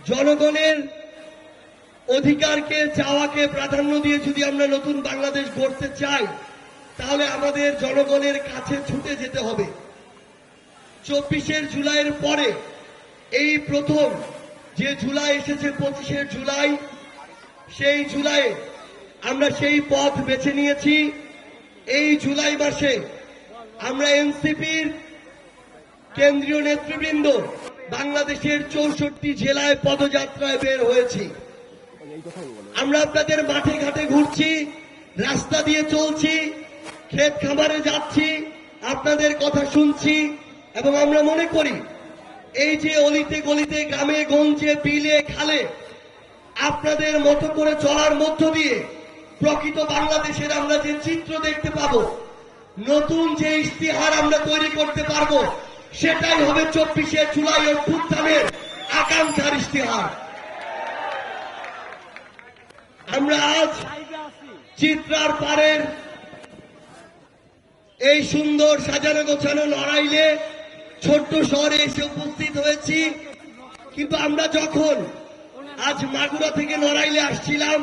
জনগণের অধিকারকে চাওয়াকে প্রাধান্য দিয়ে যদি আমরা নতুন বাংলাদেশ গড়তে চাই, তাহলে আমাদের জনগণের কাছে ছুটে যেতে হবে। 24শে জুলাইয়ের পরে এই প্রথম যে জুলাই এসেছে, 25শে জুলাই, সেই জুলাইয়ে আমরা সেই পথ বেছে নিয়েছি। এই জুলাই মাসে আমরা এনসিপির কেন্দ্রীয় নেতৃবৃন্দ বাংলাদেশের 64 জেলায় পদযাত্রায় বের হয়েছি। আমরা আপনাদের মাঠে ঘাটে ঘুরছি, রাস্তা দিয়ে চলছি, ক্ষেত খামারে যাচ্ছি, আপনাদের কথা শুনছি এবং আমরা মনে করি এই যে অলিতে গলিতে, গ্রামে গঞ্জে, বিলে খালে আপনাদের মতো করে চলার মধ্য দিয়ে প্রকৃত বাংলাদেশের আমরা যে চিত্র দেখতে পাবো, নতুন যে ইশতেহার আমরা তৈরি করতে পারবো, সেটাই হবে 24শে জুলাই অভ্যুত্থানের আকাঙ্ক্ষার ইশতেহার। আমরা আজ চিত্রার পাড়ের এই সুন্দর সাজানো গোছানো নড়াইলে ছোট্ট শহরে এসে উপস্থিত হয়েছি, কিন্তু আমরা যখন আজ মাগুরা থেকে নড়াইলে আসছিলাম,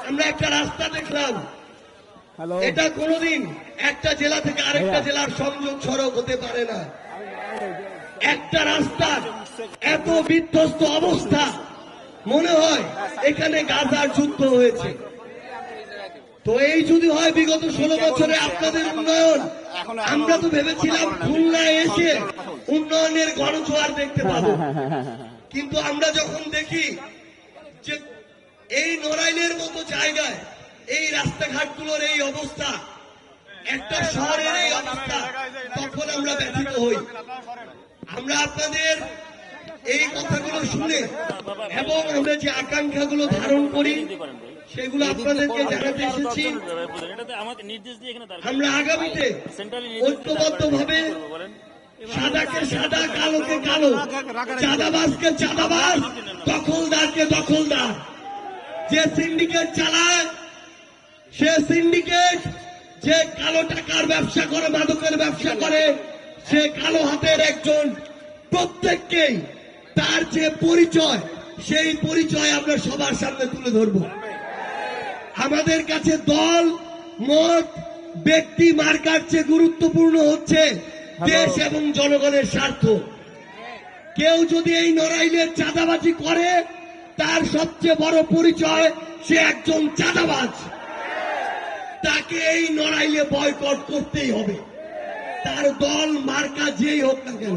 আমরা একটা রাস্তা দেখলাম। এটা কোনোদিন একটা জেলা থেকে আরেকটা জেলার সংযোগ সড়ক হতে পারে না। একটা রাস্তার এত বিধ্বস্ত অবস্থা, মনে হয় এখানে গাজার যুদ্ধ হয়েছে। তো এই যদি হয় বিগত 16 বছরে আপনাদের উন্নয়ন, আমরা তো ভেবেছিলাম খুলনায় এসে উন্নয়নের গণজোয়ার দেখতে পাবো, কিন্তু আমরা যখন দেখি যে এই নড়াইলের মতো জায়গায় এই রাস্তাঘাটগুলোর এই অবস্থা, একটা শহরের এই অবস্থা, তখন আমরা ব্যথিত হই। আমরা আপনাদের এই কথাগুলো শুনে এবং আমরা যে আকাঙ্ক্ষাগুলো ধারণ করি সেগুলো আপনাদেরকে জানাতে এসেছি। আমরা আগামীতে ঐক্যবদ্ধভাবে সাদাকে সাদা, কালোকে কালো, চাঁদাবাজকে চাঁদাবাজ, দখলদারকে দখলদার, যে সিন্ডিকেট চালায় সে সিন্ডিকেট, যে কালো টাকার ব্যবসা করে, মাদকের ব্যবসা করে, সে কালো হাতের একজন, প্রত্যেককেই তার যে পরিচয়, সেই পরিচয় আমরা সবার সামনে তুলে ধরব। আমাদের কাছে দল, মত, ব্যক্তি মার্কার চেয়ে গুরুত্বপূর্ণ হচ্ছে দেশ এবং জনগণের স্বার্থ। কেউ যদি এই নড়াইলের চাঁদাবাজি করে, তার সবচেয়ে বড় পরিচয় সে একজন চাঁদাবাজ। তাকে এই নড়াইলে বয়কট করতেই হবে, তার দল মার্কা যেই হোক না কেন।